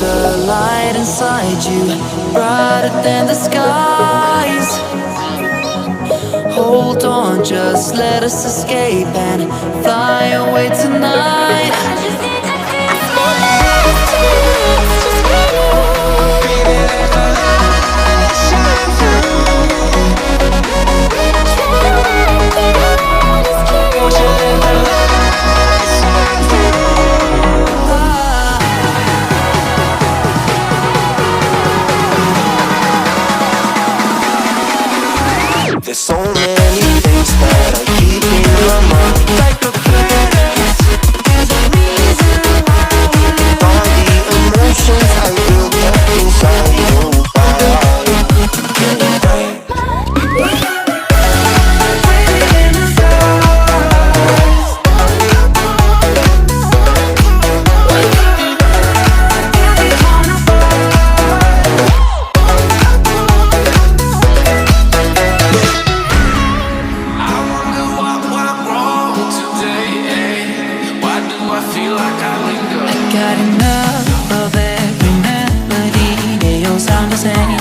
the light inside you, brighter than the skies. Hold on, just let us escape and fly away tonight. There's so many things that I keep in my mind, like the planets. There's a reason why we live. All the emotions I built up inside your body. In the stars. Got enough of every melody, they all sound the same.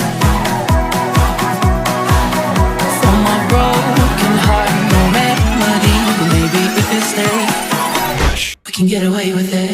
From my broken heart, no remedy, but maybe if you stay, we can get away with it.